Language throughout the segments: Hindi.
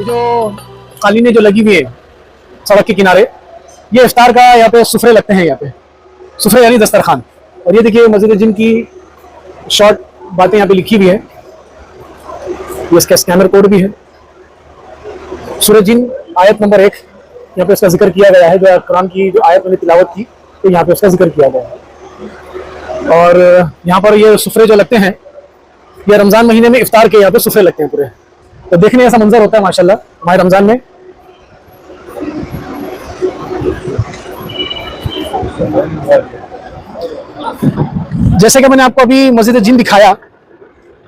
ये जो कालीनें जो लगी हुई है सड़क के किनारे, ये इफ्तार का यहाँ पे सुफरे लगते हैं। यहाँ पे सुफरे यानी दस्तरखान। और ये देखिए मस्जिद जिन की शॉर्ट बातें यहाँ पे लिखी हुई है। ये इसका स्कैनर कोड भी है। सूरह जिन आयत नंबर 1 यहाँ पे इसका जिक्र किया गया है। जो कुरान की जो आयत मैंने तिलावत की तो यहाँ पे उसका जिक्र किया गया है। और यहाँ पर ये सुफरे जो लगते हैं, ये रमज़ान महीने में इफ्तार के यहाँ पे सुफरे लगते हैं पूरे। तो देखने ऐसा मंजर होता है माशाल्लाह माह रमज़ान में। जैसे कि मैंने आपको अभी मस्जिद जिन दिखाया,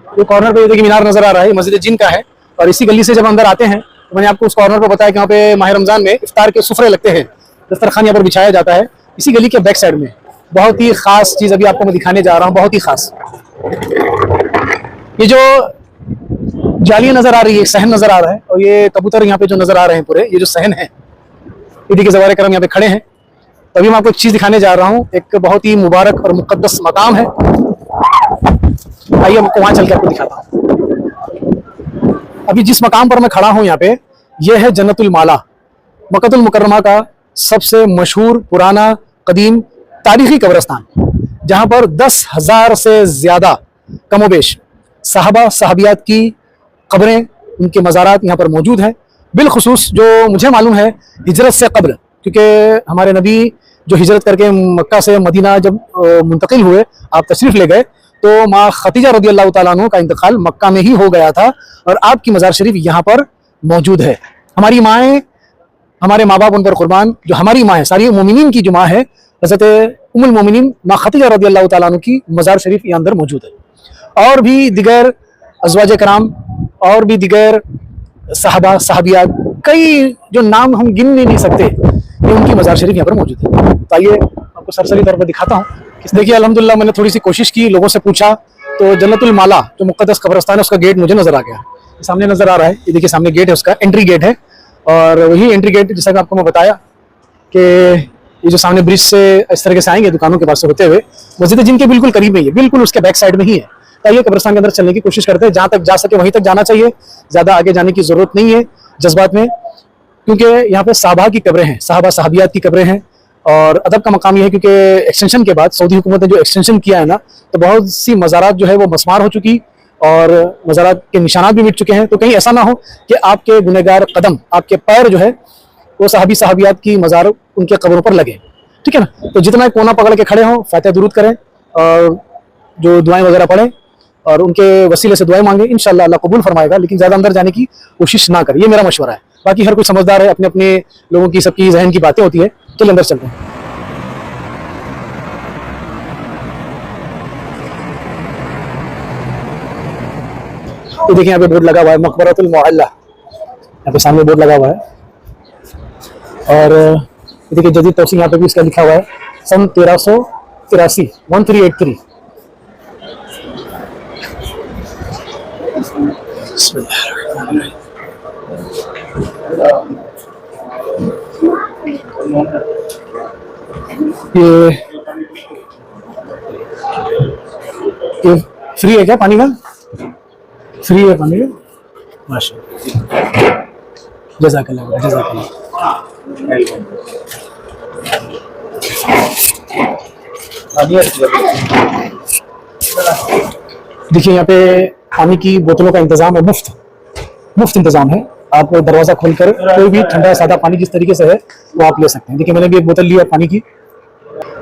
ये कॉर्नर पे देखिए मीनार नजर आ रहा है, मस्जिद जिन का है। और इसी गली से जब अंदर आते हैं तो मैंने आपको उस कॉर्नर पर बताया कि यहाँ पे माह रमज़ान में इफ्तार के सुफरे लगते हैं, दस्तरखान यहाँ पर बिछाया जाता है इसी गली के बैक साइड में। बहुत ही खास चीज़ अभी आपको मैं दिखाने जा रहा हूँ, बहुत ही खास। ये जो जालियां नजर आ रही है, सहन नजर आ रहा है, और ये कबूतर यहाँ पे जो नजर आ रहे हैं पूरे, ये जो सहन है, ये देखिए ज़वारे करम यहाँ पे खड़े हैं। तो अभी मैं आपको एक चीज़ दिखाने जा रहा हूँ, एक बहुत ही मुबारक और मुक़द्दस मकाम है। आइए आपको वहाँ चल के आपको दिखाता हूँ। अभी जिस मकाम पर मैं खड़ा हूँ यहाँ पे, यह है जन्नतुल माला, मक्कतुल मुकर्रमा का सबसे मशहूर पुराना कदीम तारीखी कब्रिस्तान, जहाँ पर 10,000 से ज़्यादा कमोबेश साहबा साहबियात की कब्रें, उनके मज़ारात यहाँ पर मौजूद हैं। बिलखुसूस जो मुझे मालूम है हिजरत से कब्ल, क्योंकि हमारे नबी जो हिजरत करके मक्का से मदीना जब मुंतकिल हुए, आप तशरीफ़ ले गए, तो माँ खतीजा रज़ी अल्लाह तआला अन्हा का इंतकाल मक्का में ही हो गया था और आपकी मज़ार शरीफ यहाँ पर मौजूद है। हमारी माएँ, हमारे माँ बाप उन पर कुर्बान, जो हमारी माँ है, सारी मोमिनीन की जो माँ है, हज़रत उम्मुल मोमिनीन माँ खतीजा रज़ी अल्लाह तआला अन्हा की मज़ार शरीफ यहाँ अंदर मौजूद है। और भी दिगर अज़वाज कराम और भी दिगर साहबा साहबियात, कई जो नाम हम गिन नहीं सकते, ये उनकी मज़ार शरीफ यहाँ पर मौजूद है। तो आइए आपको सरसरी तौर पर दिखाता हूँ। देखिए अल्हम्दुलिल्लाह मैंने थोड़ी सी कोशिश की, लोगों से पूछा, तो जन्नतुल माला जो मुक़द्दस कब्रिस्तान है उसका गेट मुझे नज़र आ गया। सामने नज़र आ रहा है, ये देखिए सामने गेट है, उसका एंट्री गेट है। और वही एंट्री गेट जैसा कि आपको मैं बताया कि ये जो सामने ब्रिज से इस तरह से आएंगे दुकानों के पास से होते हुए, मस्जिद जिन के बिल्कुल करीब में ही है, बिल्कुल उसके बैक साइड में ही है। तो ये कब्रिस्तान के अंदर चलने की कोशिश करते हैं, जहाँ तक जा सके वहीं तक जाना चाहिए, ज़्यादा आगे जाने की ज़रूरत नहीं है जज्बात में, क्योंकि यहाँ पे साहबा की कब्रें हैं, साहबा साहबियात की कब्रें हैं। और अदब का मकाम यह है क्योंकि एक्सटेंशन के बाद सऊदी हुकूमत ने जो एक्सटेंशन किया है ना, तो बहुत सी मज़ारात जो है वो मस्मार हो चुकी और मज़ारात के निशानात भी मिट चुके हैं। तो कहीं ऐसा ना हो कि आपके गुनहगार कदम, आपके पैर जो है वो साहबी साहबियात की मज़ार उनके कब्रों पर लगे, ठीक है ना। तो जितना कोना पकड़ के खड़े हों, फातिहा दुरूद करें और जो दुआएं वगैरह पढ़ें और उनके वसीले से दुआएं मांगे, इंशाअल्लाह अल्लाह कबूल फरमाएगा। लेकिन ज़्यादा अंदर जाने की कोशिश ना करें, ये मेरा मशवरा है। बाकी हर कोई समझदार है, अपने अपने लोगों की सबकी जहन की बातें होती है। चलिए अंदर चलते हैं। तो देखिए यहाँ पे बोर्ड लगा हुआ है मकबरतुल मुअल्ला, यहाँ पे सामने बोर्ड लगा हुआ है। और देखिए जदीद तौसीह यहाँ पे भी इसका लिखा हुआ है, सन 1383 1383। ये फ्री है क्या पानी का? फ्री है पानी का, माशाअल्लाह, जज़ाकल्लाह जज़ाकल्लाह। देखिए यहाँ पे पानी की बोतलों का इंतजाम है, मुफ्त इंतजाम है। आप दरवाज़ा खोलकर कोई भी ठंडा सादा पानी जिस तरीके से है वो आप ले सकते हैं। देखिए मैंने भी एक बोतल ली है पानी की,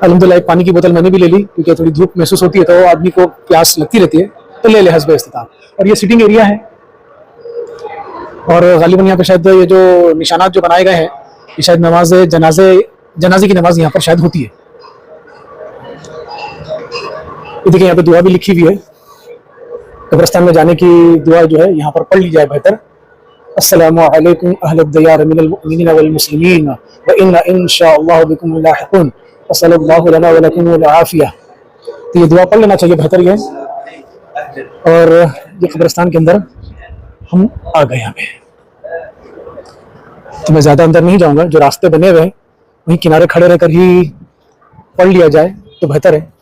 अल्हम्दुलिल्लाह एक पानी की बोतल मैंने भी ले ली, क्योंकि थोड़ी धूप महसूस होती है तो आदमी को प्यास लगती रहती है, तो ले हस्बे इस्तिताअत। और ये सिटिंग एरिया है, और गालिबन यहाँ पे शायद ये जो निशानात जो बनाए गए हैं, ये शायद नमाज जनाजे की नमाज यहाँ पर शायद होती है। ये देखिए यहाँ पे दुआ भी लिखी हुई है, कब्रिस्तान में जाने की दुआ जो है यहाँ पर पढ़ ली जाए बेहतर। अस्सलामु अलैकुम अहलद दियार मिनल मुमिनीन वल मुस्लिमीन व इन्ना इंशाअल्लाहु बिकुम लाहिक़ून वसल्लल्लाहु लना व लकुम अल आफिया। तो ये दुआ पढ़ लेना चाहिए बेहतर ये। और ये कब्रिस्तान के अंदर हम आ गए यहाँ पे, तो मैं ज़्यादा अंदर नहीं जाऊँगा। जो रास्ते बने हुए हैं वहीं किनारे खड़े रहकर ही पढ़ लिया जाए तो बेहतर है।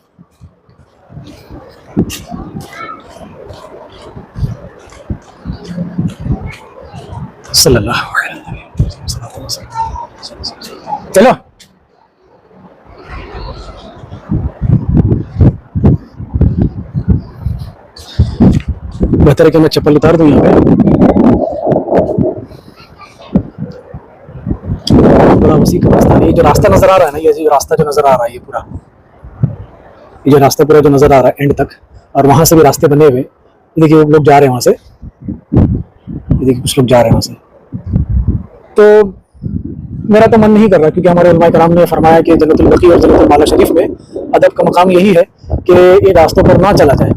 सल्लल्लाहु अलैहि वसल्लम। चलो बेहतर है कि मैं चप्पल उतार दूं यहाँ पे। बड़ा वसी कब्रिस्तान, ये जो रास्ता नजर आ रहा है ना, ये जो रास्ता जो नजर आ रहा है, ये पूरा ये जो रास्ता पूरा जो नजर आ रहा है एंड तक, और वहां से भी रास्ते बने हुए। ये देखिए लोग जा रहे हैं वहां से, ये देखिए कुछ लोग जा रहे हैं वहां से। तो मेरा तो मन नहीं कर रहा, क्योंकि हमारे उलमा कराम ने फरमाया कि जन्नतुल बकी और जन्नतुल माला शरीफ में अदब का मकाम यही है कि ये रास्तों पर ना चला जाए,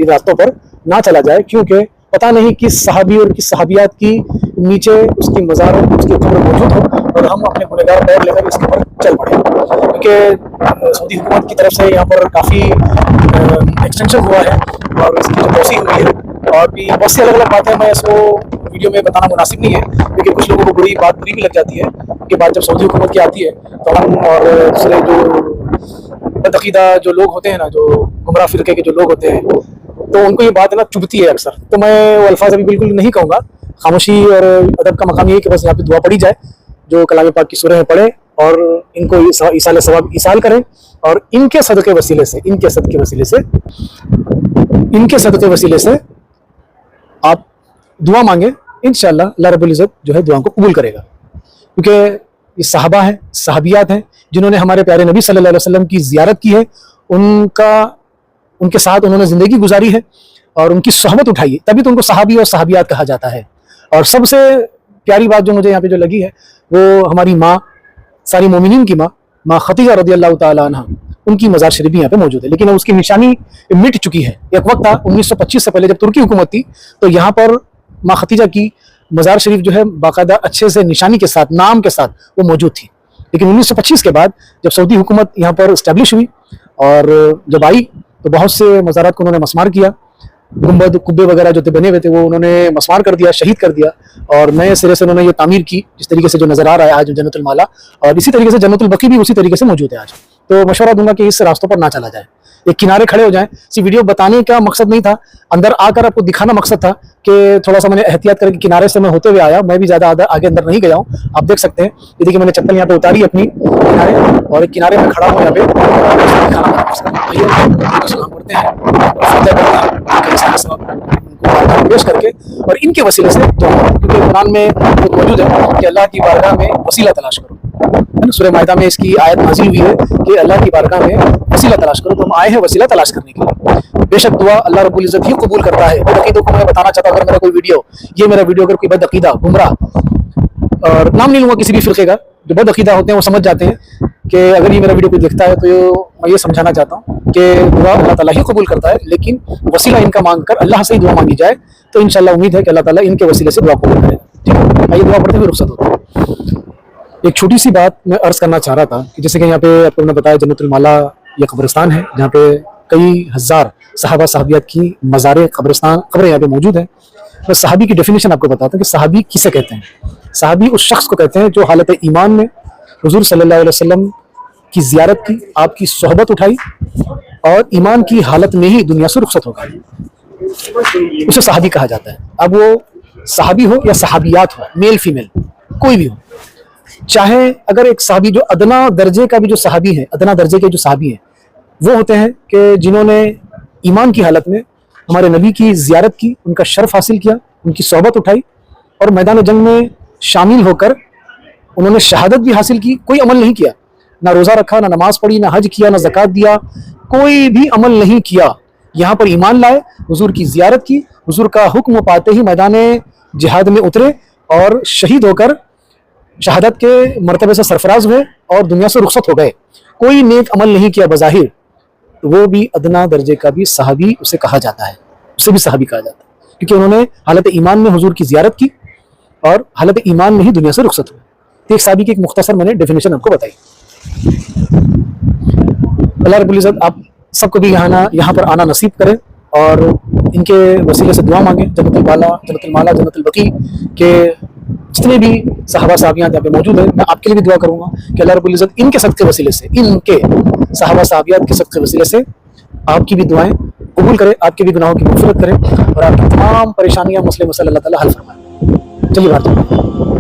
ये रास्तों पर ना चला जाए, क्योंकि पता नहीं किस सहाबी और किस सहाबियात की नीचे उसकी मज़ार उसकी कब्र मौजूद हो और हम अपने गुनहगार पैर लेकर इसके ऊपर चल पड़े। क्योंकि सऊदी हुकूमत की तरफ से यहाँ पर काफ़ी एक्सटेंशन हुआ है और इसकी जो तोसी हुई है, और भी बहुत सी अलग अलग बातें मैं इसको वीडियो में बताना मुनासिब नहीं है, क्योंकि कुछ लोगों को बुरी भी लग जाती है कि बात जब सऊदी हुकूमत की आती है तो हम और दूसरे जो बदअकीदा जो लोग होते हैं ना, जो गुमराह फिरके के जो लोग होते हैं, तो उनको ये बात ना चुभती है अक्सर। तो मैं वो अल्फाज अभी बिल्कुल नहीं कहूँगा, खामोशी और अदब का मकाम ये है कि बस यहाँ पे दुआ पड़ी जाए, जो कलाम पाक की सूरह पढ़े और इनको ईसाल सवाब ईसाल करें, और इनके सदक़े वसीले से आप दुआ मांगे, इंशाअल्लाह अल्लाह रब्बुल इज़्ज़त जो है दुआ को कबूल करेगा। क्योंकि ये सहाबा हैं, सहाबियात हैं, जिन्होंने हमारे प्यारे नबी सल्लल्लाहु अलैहि वसल्लम की ज़ियारत की है, उनके साथ उन्होंने ज़िंदगी गुजारी है और उनकी सोहबत उठाई है, तभी तो उनको सहाबी और सहाबियात कहा जाता है। और सबसे प्यारी बात जो मुझे यहाँ पे जो लगी है, वो हमारी माँ, सारी मोमिनीन की माँ खदीजा रज़ियल्लाहु ताला अन्हा, उनकी मज़ार शरीफ भी यहाँ पे मौजूद है, लेकिन उसकी निशानी मिट चुकी है। एक वक्त था 1925 से पहले जब तुर्की हुकूमत थी, तो यहाँ पर माँ खदीजा की मज़ार शरीफ जो है बाकायदा अच्छे से निशानी के साथ, नाम के साथ वो मौजूद थी। लेकिन 1925 के बाद जब सऊदी हुकूमत यहाँ पर इस्टेब्लिश हुई और जब आई, तो बहुत से मज़ारात को उन्होंने मसमार किया, गुंबद कुब्बे वगैरह जो थे बने हुए थे वो उन्होंने मसमार कर दिया, शहीद कर दिया, और नए सिरे से उन्होंने ये तामीर की, जिस तरीके से जो नज़र आ रहा है आज जन्नतुल माला, और इसी तरीके से जन्नतुल बकी भी उसी तरीके से मौजूद है आज। तो मशवरा दूंगा कि इस रास्तों पर ना चला जाए, एक किनारे खड़े हो जाएं। सिर्फ वीडियो बताने का मकसद नहीं था, अंदर आकर आपको दिखाना मकसद था कि थोड़ा सा मैंने एहतियात करके किनारे से मैं होते हुए आया, मैं भी ज़्यादा आगे अंदर नहीं गया हूँ। आप देख सकते हैं, ये देखिए मैंने चप्पल यहाँ पे उतारी अपनी किनारे, और एक किनारे में खड़ा हूँ यहाँ पे, करते हैं पेश करके, और इनके वसीले से, क्योंकि कुरान में मौजूद है कि अल्लाह की बारगाह में वसीला तलाश करो, है ना। सूरह माइदा में इसकी आयत नाज़िल हुई है कि अल्लाह की बारगाह में वसीला तलाश करो, तो हम आए हैं वसीला तलाश करने के लिए। बेशक दुआ अल्लाह रब्बुल इज़्ज़त ही कबूल करता है। बदअकीदों को मैं बताना चाहता हूँ, अगर मेरा कोई वीडियो, ये मेरा वीडियो अगर कोई बदअकीदा गुमराह, और नाम नहीं लूँगा किसी भी फिरके का, जो बदअकीदा होते हैं वो समझ जाते हैं कि अगर ये मेरा वीडियो कोई देखता है, तो मैं ये समझाना चाहता हूँ कि दुआ अल्लाह ताला ही कबूल करता है, लेकिन वसीला इनका मांग कर अल्लाह से ही दुआ मांगी जाए, तो इंशाअल्लाह उम्मीद है कि अल्लाह ताला इनके वसीले से दुआ कबूल करेगा। ठीक है, आइए दुआ पढ़ते हुए रुखसत होते हैं। एक छोटी सी बात मैं अर्ज करना चाह रहा था कि जैसे कि यहाँ पे आपको मैंने बताया जन्नतुल माला ये कब्रिस्तान है, जहाँ पे कई हज़ार सहाबा सहाबियात की मज़ार कब्रें यहाँ पे मौजूद है। तो सहाबी की डेफिनेशन आपको बताता हूँ कि सहाबी किसे कहते हैं। सहाबी उस शख्स को कहते हैं जो हालत ईमान में हुजूर सल्लल्लाहु अलैहि वसल्लम की ज़ियारत की, आपकी सोहबत उठाई और ईमान की हालत में ही दुनिया से रुखसत हो गई, उसे सहाबी कहा जाता है। अब वो सहाबी हो या सहाबियात हो, मेल फीमेल कोई भी हो, चाहे अगर एक सहाबी जो अदना दर्जे का भी जो सहाबी है, अदना दर्जे के जो सहाबी हैं, वो होते हैं कि जिन्होंने ईमान की हालत में हमारे नबी की ज़ियारत की, उनका शर्फ हासिल किया, उनकी सोहबत उठाई, और मैदान जंग में शामिल होकर उन्होंने शहादत भी हासिल की। कोई अमल नहीं किया, ना रोज़ा रखा, ना नमाज पढ़ी, ना हज किया, ना ज़कात दिया, कोई भी अमल नहीं किया। यहाँ पर ईमान लाए, हुजूर की ज़ियारत की, हुजूर का हुक्म पाते ही मैदान जिहाद में उतरे और शहीद होकर शहादत के मर्तबे से सरफराज हुए और दुनिया से रुखसत हो गए। कोई नेक अमल नहीं किया बज़ाहिर, तो वो भी अदना दर्जे का भी सहाबी उसे कहा जाता है, उसे भी सहाबी कहा जाता है, क्योंकि उन्होंने हालत ईमान में हुजूर की ज़ियारत की और हालत ईमान में ही दुनिया से रुखसत हुए। तो एक सहाबी की एक मुख्तसर मैंने डेफिनेशन आपको बताई। अल्लाह रब्बुल इज़्ज़त आप सबको भी यहाँ पर आना नसीब करे और इनके वसीले से दुआ मांगे। जन्नतुल माला, जन्नतुल बकी के जितने भी सहाबा साहबियात यहाँ पे मौजूद है, मैं आपके लिए भी दुआ करूँगा कि अल्लाह रब्बुल इज़्ज़त इनके सदक़े वसीले से, इनके सहाबा साहबियात के सदक़े वसीले से आपकी भी दुआएं कबूल करे, आपके भी गुनाहों की मग़फ़िरत करे और आपकी तमाम परेशानियाँ मुस्लिम अल्लाह ताला हल फरमाए। चलिए बाहर चलते हैं।